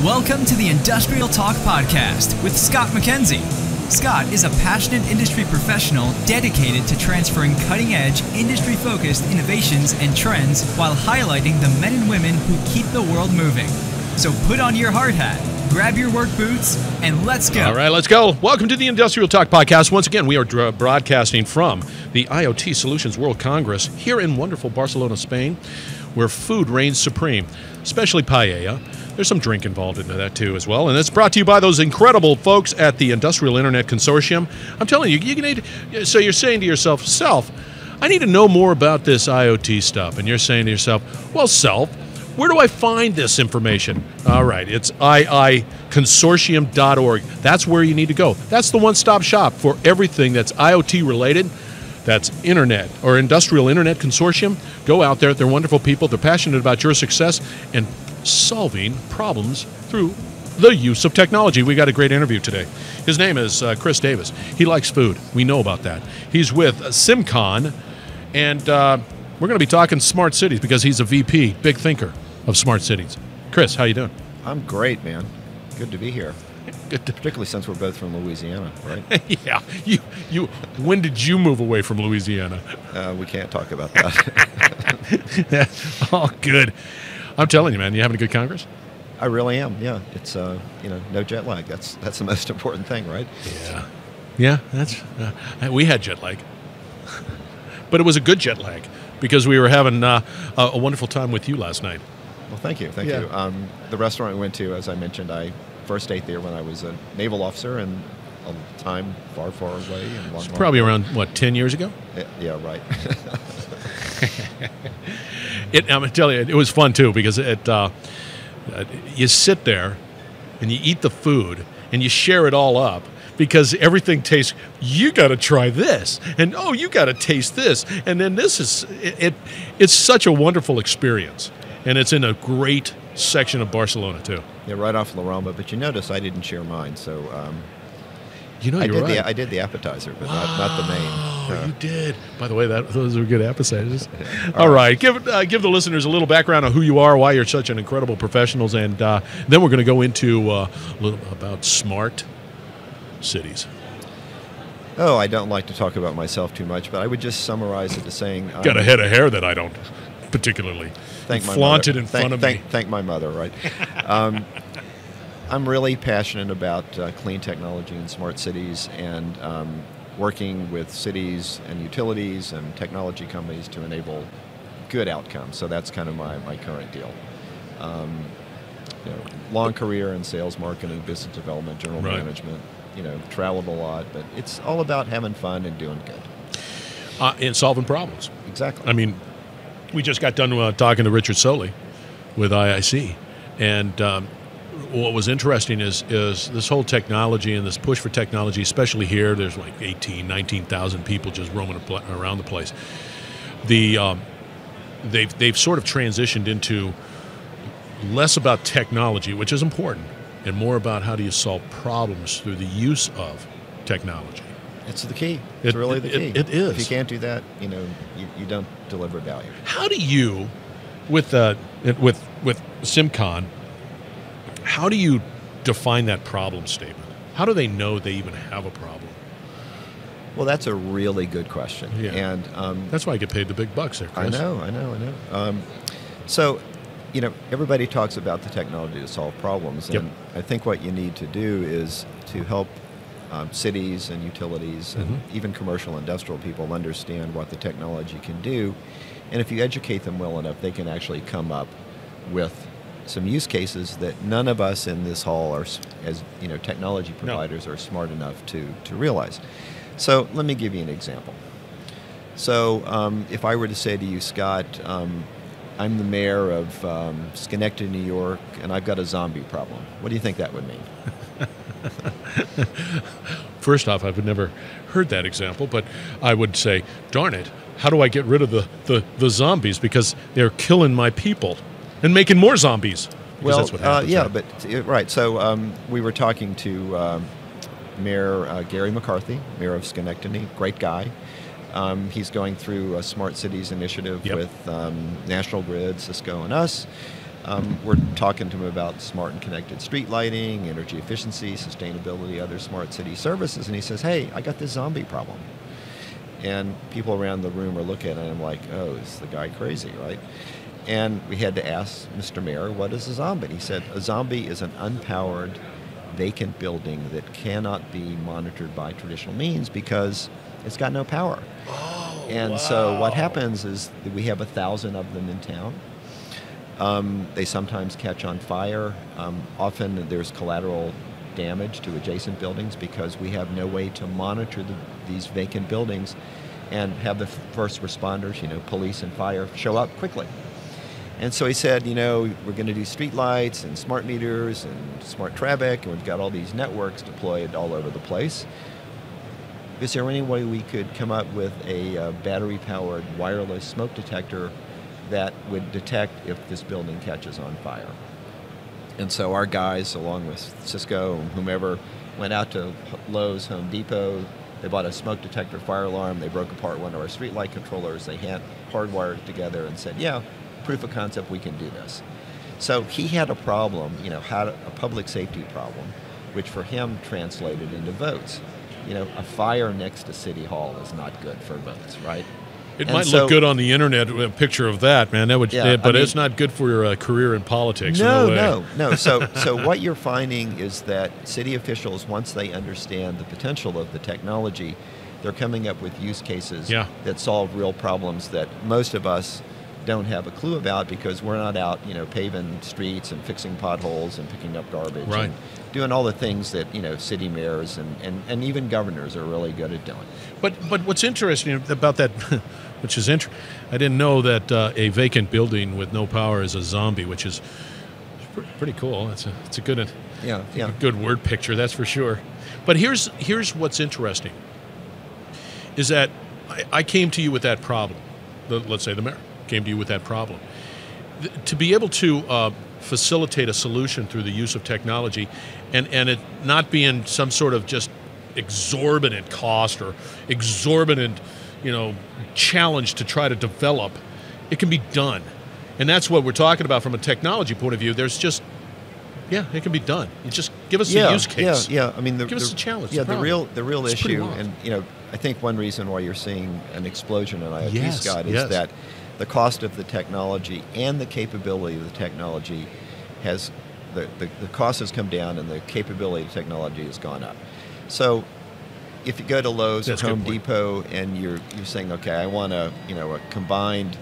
Welcome to the Industrial Talk Podcast with Scott McKenzie. Scott is a passionate industry professional dedicated to transferring cutting-edge, industry-focused innovations and trends while highlighting the men and women who keep the world moving. So put on your hard hat, grab your work boots, and let's go. All right, let's go. Welcome to the Industrial Talk Podcast. Once again, we are broadcasting from the IoT Solutions World Congress here in wonderful Barcelona, Spain, where food reigns supreme, especially paella. There's some drink involved in that too as well. And it's brought to you by those incredible folks at the Industrial Internet Consortium. I'm telling you, so you're saying to yourself, I need to know more about this IoT stuff. And you're saying to yourself, well, where do I find this information? All right, it's iiconsortium.org. That's where you need to go. That's the one-stop shop for everything that's IoT related. That's Internet or Industrial Internet Consortium. Go out there. They're wonderful people. They're passionate about your success and solving problems through the use of technology. We got a great interview today. His name is Chris Davis. He likes food. We know about that. He's with SimCon, and we're going to be talking smart cities because he's a VP, big thinker of smart cities. Chris, how you doing? I'm great, man. Good to be here. Good to Particularly since we're both from Louisiana, right? Yeah. You. When did you move away from Louisiana? We can't talk about that. Oh, good. I'm telling you, man, you having a good Congress? I really am. Yeah, it's no jet lag. That's the most important thing, right? Yeah. That's we had jet lag, but it was a good jet lag because we were having a wonderful time with you last night. Well, thank you. Yeah. The restaurant we went to, as I mentioned, I first ate there when I was a naval officer and a time far, far away. And long, probably around, 10 years ago? Yeah, right. I'm going to tell you, it was fun, too, because you sit there and you eat the food and you share it all up because everything tastes, you got to try this, and you got to taste this, and then this is, it's such a wonderful experience, and it's in a great section of Barcelona, too. Yeah, right off La Rambla, but you notice I didn't share mine, so... right. I did the appetizer, but not the main. Oh, you did. By the way, those are good appetizers. All right. Give the listeners a little background on who you are, why you're such an incredible professional, and then we're going to go into a little about smart cities. Oh, I don't like to talk about myself too much, but I would just summarize it as saying... Got a head of hair that I don't particularly flaunt it in front of me. Thank my mother, right? I'm really passionate about clean technology and smart cities and working with cities and utilities and technology companies to enable good outcomes. So that's kind of my current deal. Long career in sales, marketing, business development, general management. Traveled a lot, but it's all about having fun and doing good. And solving problems. Exactly. I mean, we just got done talking to Richard Soley with IIC, and what was interesting is this whole technology and this push for technology, especially here. There's like 19,000 people just roaming around the place. They've sort of transitioned into less about technology, which is important, and more about how do you solve problems through the use of technology. It's the key. It's really the key. It is. If you can't do that, you don't deliver value. How do you, with SimCon, how do you define that problem statement? How do they know they even have a problem? Well, that's a really good question. Yeah. And that's why I get paid the big bucks there, Chris. I know. So, everybody talks about the technology to solve problems. Yep. And I think what you need to do is to help cities and utilities and even commercial industrial people understand what the technology can do. And if you educate them well enough, they can actually come up with some use cases that none of us in this hall are, as technology providers, are smart enough to realize. So let me give you an example. So if I were to say to you, Scott, I'm the mayor of Schenectady, New York, and I've got a zombie problem, what do you think that would mean? First off, I've never heard that example, but I would say, darn it, how do I get rid of the zombies because they're killing my people and making more zombies? Well, that's what happens, yeah, right? but right. So we were talking to Mayor Gary McCarthy, mayor of Schenectady, great guy. He's going through a Smart Cities initiative with National Grid, Cisco, and us. we're talking to him about smart and connected street lighting, energy efficiency, sustainability, other smart city services, and he says, hey, I got this zombie problem. And people around the room are looking at him like, oh, is the guy crazy, right? And we had to ask Mr. Mayor, what is a zombie? He said, a zombie is an unpowered, vacant building that cannot be monitored by traditional means because it's got no power. Oh, and wow. So what happens is that we have 1,000 of them in town. They sometimes catch on fire. Often there's collateral damage to adjacent buildings because we have no way to monitor these vacant buildings and have the first responders, police and fire, show up quickly. And so he said, we're going to do street lights and smart meters and smart traffic, and we've got all these networks deployed all over the place. Is there any way we could come up with a battery-powered wireless smoke detector that would detect if this building catches on fire? And so our guys, along with Cisco and whomever, went out to Lowe's, Home Depot. They bought a smoke detector fire alarm. They broke apart one of our street light controllers. They hardwired it together and said, yeah, proof of concept, we can do this. So he had a problem, had a public safety problem, which for him translated into votes. A fire next to City Hall is not good for votes, right? It might look good on the internet, a picture of that, man. That would, but it's not good for your career in politics. No. So what you're finding is that city officials, once they understand the potential of the technology, they're coming up with use cases that solve real problems that most of us don't have a clue about because we're not out, paving streets and fixing potholes and picking up garbage and doing all the things that, city mayors and even governors are really good at doing. But what's interesting about that, which is I didn't know that a vacant building with no power is a zombie, which is pretty cool. It's a good a good word picture, that's for sure. But here's what's interesting, is that I came to you with that problem. Let's say the mayor came to you with that problem. To be able to facilitate a solution through the use of technology and it not being some sort of just exorbitant cost or exorbitant, challenge to try to develop, it can be done. And that's what we're talking about from a technology point of view. There's just, it can be done. You just give us a use case. I mean, give us a challenge. Yeah, the real it's issue, and I think one reason why you're seeing an explosion in IoT, Scott, is that the cost of the technology and the capability of the technology has, the cost has come down and the capability of the technology has gone up. So if you go to Lowe's or Home Depot and you're saying, okay, I want a combined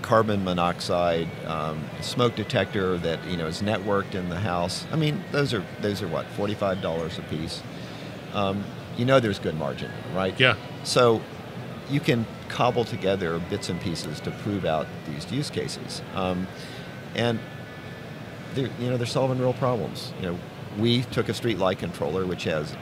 carbon monoxide smoke detector that is networked in the house. I mean, those are what, $45 a piece. There's good margin, right? Yeah. So you can cobble together bits and pieces to prove out these use cases, and they're solving real problems. We took a street light controller, which has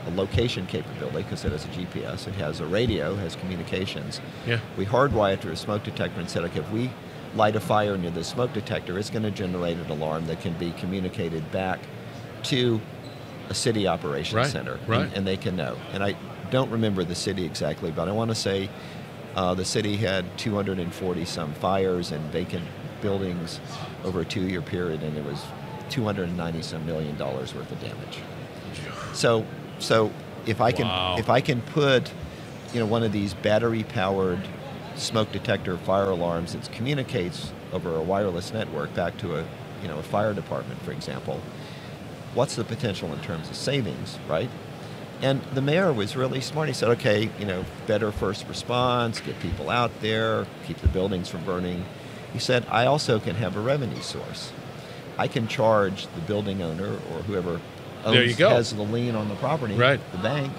a location capability because it has a GPS, it has a radio, has communications. Yeah. We hardwired it to a smoke detector and said, okay, if we light a fire near the smoke detector, it's going to generate an alarm that can be communicated back to a city operations center, and they can know. And I don't remember the city exactly, but I want to say the city had 240 some fires and vacant buildings over a 2-year period, and it was $290 some million worth of damage. So if I can put one of these battery powered smoke detector fire alarms that communicates over a wireless network back to a fire department, for example, what's the potential in terms of savings, right? And the mayor was really smart. He said, okay, better first response, get people out there, keep the buildings from burning. He said, I also can have a revenue source. I can charge the building owner or whoever has the lien on the property, the bank,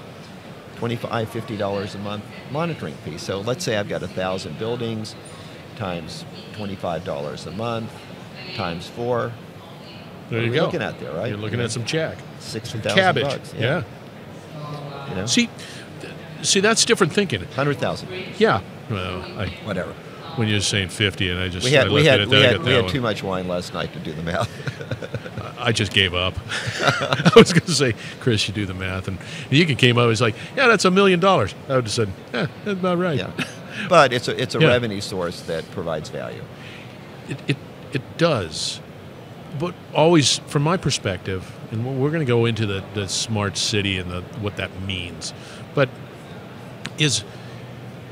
$25, $50 a month monitoring fee. So let's say I've got 1,000 buildings times $25 a month times 4. There you go. You're looking at there, right? You're looking at some check. $60,000. Yeah. See, that's different thinking. 100,000. Yeah. Well, whatever. When you're saying 50, and I just we had too much wine last night to do the math. I just gave up. I was going to say, Chris, you do the math, and you came up. He's like, yeah, that's $1 million. I would have said, yeah, that's about right. Yeah. But it's a revenue source that provides value. It does. But always, from my perspective, and we're going to go into the smart city and what that means, but is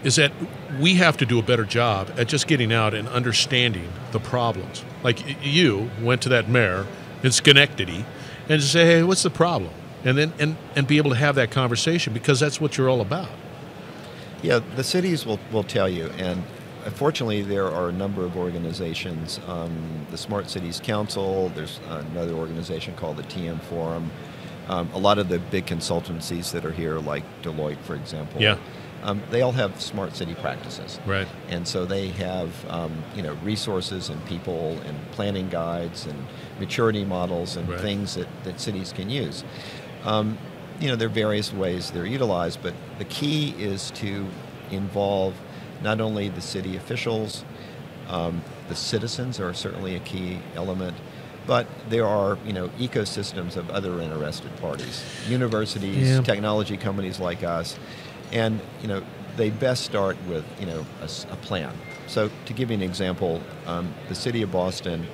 that we have to do a better job at just getting out and understanding the problems. Like you went to that mayor in Schenectady and say, hey, what's the problem? And then and be able to have that conversation, because that's what you're all about. Yeah, the cities will tell you, and fortunately there are a number of organizations, the Smart Cities Council, there's another organization called the TM Forum, a lot of the big consultancies that are here, like Deloitte, for example. Yeah. They all have smart city practices. Right. And so they have resources and people and planning guides and maturity models and right. things that cities can use. There are various ways they're utilized, but the key is to involve not only the city officials, the citizens are certainly a key element, but there are ecosystems of other interested parties, universities, yeah. technology companies like us, and they best start with a plan. So to give you an example, the city of Boston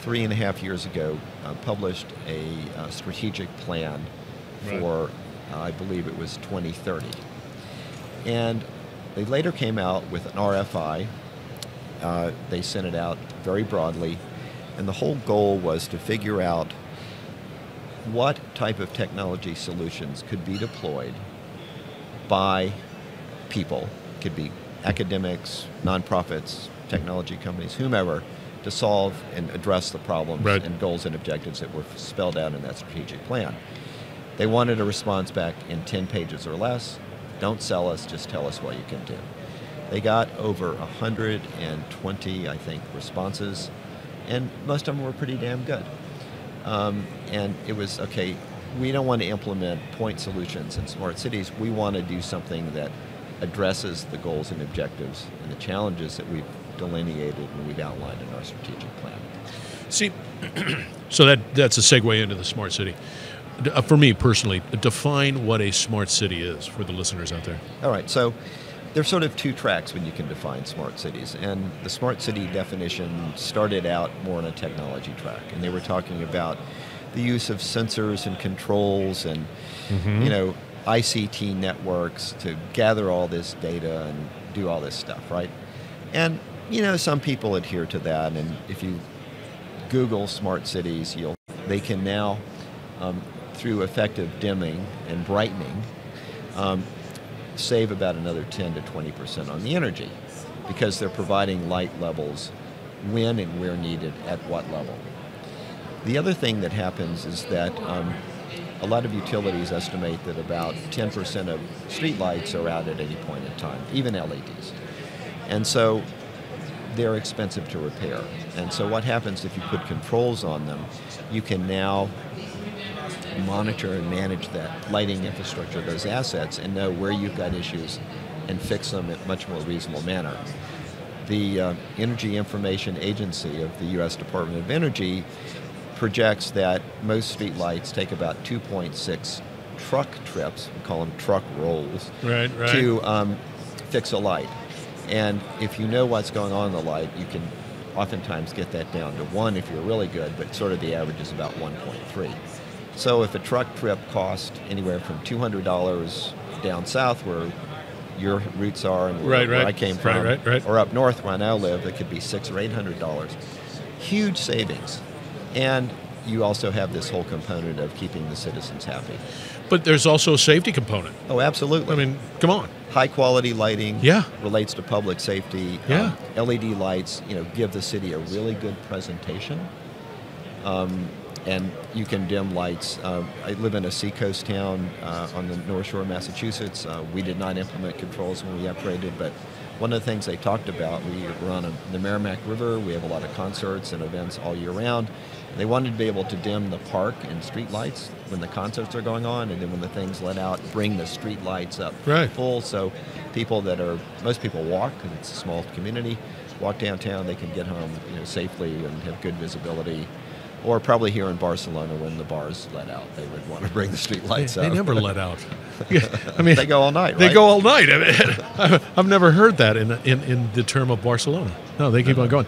3.5 years ago published a strategic plan right. for I believe it was 2030, and they later came out with an RFI. They sent it out very broadly, and the whole goal was to figure out what type of technology solutions could be deployed by people, could be academics, nonprofits, technology companies, whomever, to solve and address the problems right. and goals and objectives that were spelled out in that strategic plan. They wanted a response back in 10 pages or less. Don't sell us, just tell us what you can do. They got over 120, I think, responses, and most of them were pretty damn good. And it was, okay, we don't want to implement point solutions in smart cities. We want to do something that addresses the goals and objectives and the challenges that we've delineated and we've outlined in our strategic plan. See, so that's a segue into the smart city. For me personally, define what a smart city is for the listeners out there. All right, so there's sort of two tracks when you can define smart cities, and the smart city definition started out more on a technology track, and they were talking about the use of sensors and controls and ICT networks to gather all this data and do all this stuff, right? And some people adhere to that, and if you Google smart cities, they can now through effective dimming and brightening save about another 10 to 20% on the energy, because they're providing light levels when and where needed at what level. The other thing that happens is that a lot of utilities estimate that about 10% of streetlights are out at any point in time, even LEDs. And so they're expensive to repair. And so what happens if you put controls on them, you can now monitor and manage that lighting infrastructure, those assets, and know where you've got issues and fix them in a much more reasonable manner. The Energy Information Agency of the U.S. Department of Energy projects that most streetlights take about 2.6 truck trips, we call them truck rolls, right. to fix a light. And if you know what's going on in the light, you can oftentimes get that down to 1 if you're really good, but sort of the average is about 1.3. So if a truck trip costs anywhere from $200 down south where your roots are and where I came from, or up north where I now live, it could be $600 or $800. Huge savings. And you also have this whole component of keeping the citizens happy. But there's also a safety component. Oh, absolutely. I mean, come on. High quality lighting yeah. relates to public safety. Yeah. LED lights, give the city a really good presentation. And you can dim lights. I live in a seacoast town on the North Shore of Massachusetts. We did not implement controls when we upgraded, but one of the things they talked about, we're on the Merrimack River. We have a lot of concerts and events all year round. They wanted to be able to dim the park and street lights when the concerts are going on, and then when the things let out, bring the street lights up full, so most people walk, because it's a small community, walk downtown, they can get home safely and have good visibility. Or probably here in Barcelona, when the bars let out, they would want to bring the street lights out. They never let out. I mean, they go all night, right? They go all night. I mean, I've never heard that in the term of Barcelona. No, they keep on going.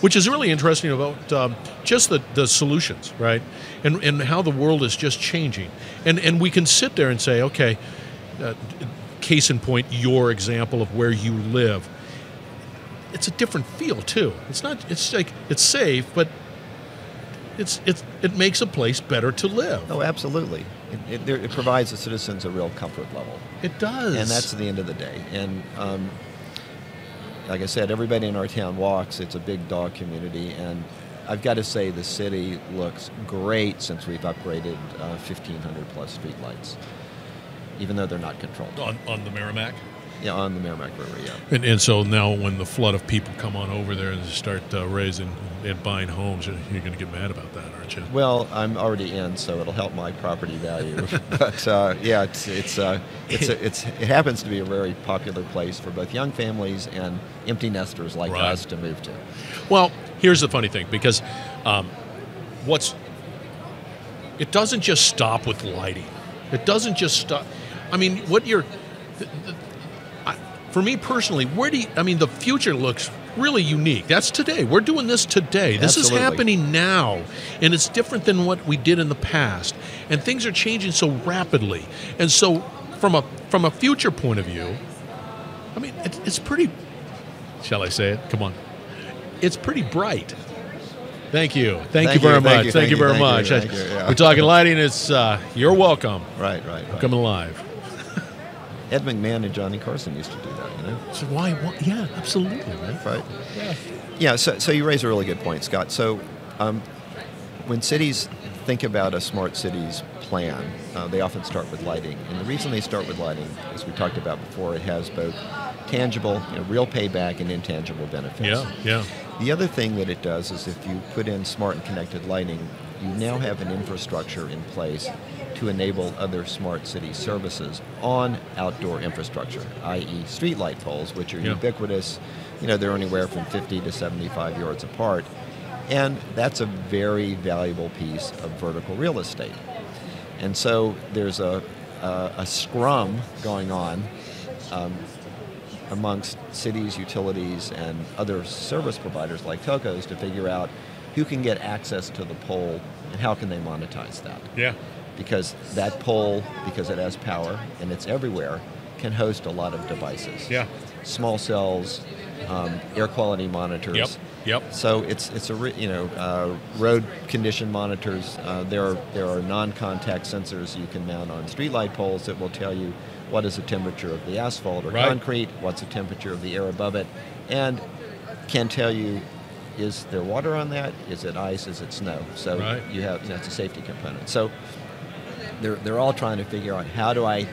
which is really interesting about just the solutions, right? And how the world is just changing. And we can sit there and say, okay, case in point, your example of where you live. It's a different feel too. It's like it's safe, but it makes a place better to live. Oh, absolutely. It provides the citizens a real comfort level. It does. And that's the end of the day. And like I said, everybody in our town walks. It's a big dog community, and I've got to say the city looks great since we've upgraded 1,500 plus streetlights, even though they're not controlled. On the Merrimack? Yeah, on the Merrimack River, yeah. And so now when the flood of people come on over there and start raising and buying homes, you're going to get mad about that, aren't you? Well, I'm already in, so it'll help my property value. But yeah, it happens to be a very popular place for both young families and empty nesters like us to move to. Well, here's the funny thing, because it doesn't just stop with lighting. It doesn't just stop. I mean, for me personally, the future looks really unique. That's today. We're doing this today. This is happening now, and it's different than what we did in the past. And things are changing so rapidly. And so, from a future point of view, I mean, it's pretty. Shall I say it? Come on. It's pretty bright. Thank you. Thank you very much. Thank you very much. We're talking lighting. It's you're welcome. Right. Coming live. Ed McMahon and Johnny Carson used to do that, you know? So why? Yeah, absolutely, man. Right. Yeah, so you raise a really good point, Scott. So when cities think about a smart cities plan, they often start with lighting. And the reason they start with lighting, as we talked about before, it has both tangible, real payback and intangible benefits. Yeah. The other thing that it does is if you put in smart and connected lighting, you now have an infrastructure in place to enable other smart city services on outdoor infrastructure, i.e. streetlight poles, which are ubiquitous. They're anywhere from 50 to 75 yards apart. And that's a very valuable piece of vertical real estate. And so there's a scrum going on amongst cities, utilities, and other service providers like telcos to figure out who can get access to the pole and how can they monetize that. Yeah. Because that pole, because it has power and it's everywhere, can host a lot of devices. Yeah. Small cells, air quality monitors. Yep. So it's road condition monitors. There are non-contact sensors you can mount on streetlight poles that will tell you what is the temperature of the asphalt or concrete, what's the temperature of the air above it, and can tell you, is there water on that? Is it ice? Is it snow? So you have that's a safety component. So they're all trying to figure out how do I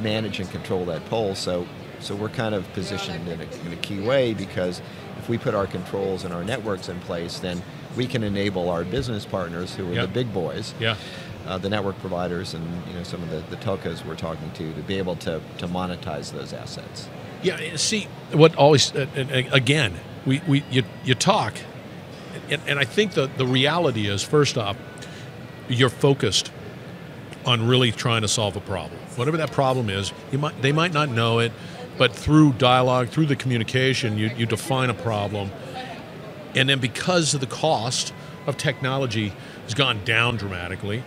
manage and control that pole. So we're kind of positioned in a key way, because if we put our controls and our networks in place, then we can enable our business partners, who are the big boys, the network providers, and some of the telcos we're talking to be able to monetize those assets. Yeah. See, what always again, you talk, and I think the reality is, first off, you're focused on really trying to solve a problem. Whatever that problem is, they might not know it, but through dialogue, through the communication, you define a problem. And then because of the cost of technology has gone down dramatically,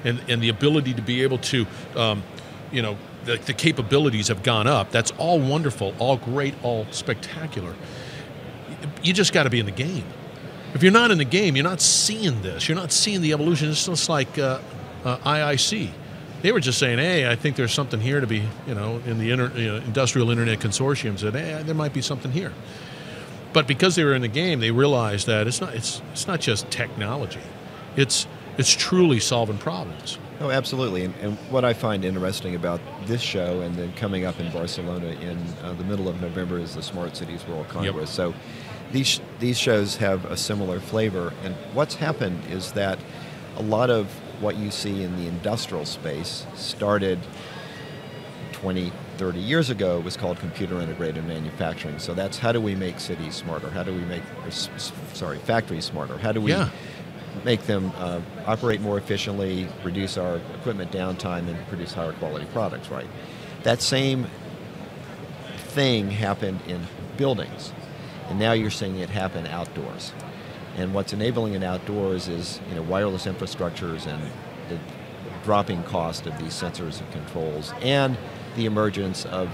and the ability to be able to, the capabilities have gone up, that's all wonderful, all great, all spectacular. You just got to be in the game. If you're not in the game, you're not seeing this. You're not seeing the evolution. It's just like IIC. They were just saying, hey, I think there's something here to be, in the Industrial Internet Consortium said, hey, there might be something here. But because they were in the game, they realized that it's not just technology. It's truly solving problems. Oh, absolutely. And what I find interesting about this show, and then coming up in Barcelona in the middle of November, is the Smart Cities World Congress. Yep. So these shows have a similar flavor. And what's happened is that a lot of what you see in the industrial space started 20, 30 years ago. Was called computer integrated manufacturing. So that's how do we make cities smarter? How do we make, factories smarter? How do we make them operate more efficiently, reduce our equipment downtime, and produce higher quality products, right? That same thing happened in buildings. And now you're seeing it happen outdoors. And what's enabling it outdoors is wireless infrastructures and the dropping cost of these sensors and controls, and the emergence of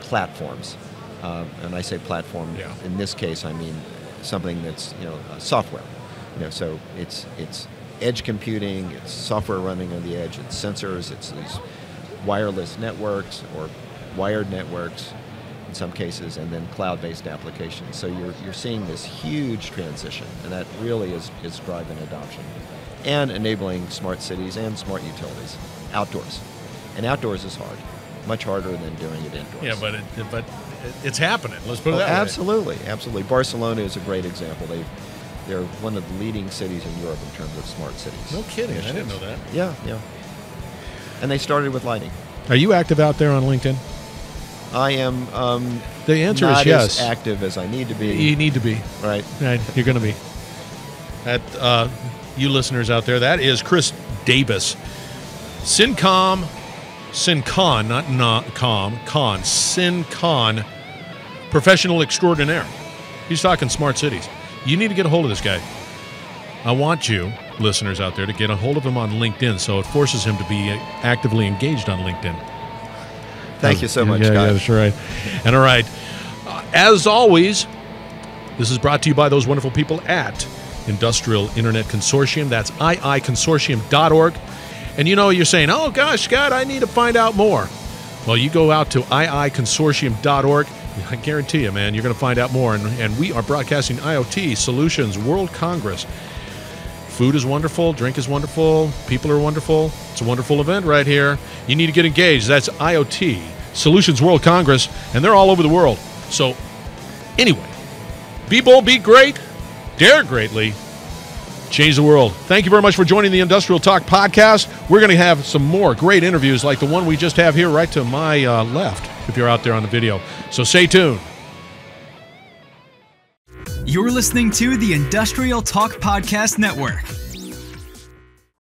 platforms. And I say platform, in this case, I mean something that's software. So it's edge computing, it's software running on the edge, it's sensors, it's these wireless networks or wired networks in some cases, and then cloud-based applications. So you're seeing this huge transition, and that really is driving adoption and enabling smart cities and smart utilities outdoors. And outdoors is hard, much harder than doing it indoors. Yeah, but it's happening. Let's put it that way. Absolutely. Barcelona is a great example. They're one of the leading cities in Europe in terms of smart cities. No kidding. I didn't know that. Yeah. And they started with lighting. Are you active out there on LinkedIn? I am the answer not is yes. as active as I need to be. You need to be. Right. You're going to be. You listeners out there, that is Chris Davis. SynCon, SynCon, professional extraordinaire. He's talking smart cities. You need to get a hold of this guy. I want you, listeners out there, to get a hold of him on LinkedIn, so it forces him to be actively engaged on LinkedIn. Thank you so much, Scott. Yeah, that's right. And all right, as always, this is brought to you by those wonderful people at Industrial Internet Consortium. That's iiconsortium.org. And you're saying, oh gosh, Scott, I need to find out more. Well, you go out to iiconsortium.org. I guarantee you, man, you're going to find out more. And we are broadcasting IoT Solutions World Congress. Food is wonderful. Drink is wonderful. People are wonderful. It's a wonderful event right here. You need to get engaged. That's IoT Solutions World Congress, and they're all over the world. So anyway, be bold, be great, dare greatly, change the world. Thank you very much for joining the Industrial Talk podcast. We're going to have some more great interviews like the one we just have here right to my left, if you're out there on the video. So stay tuned. You're listening to the Industrial Talk Podcast Network.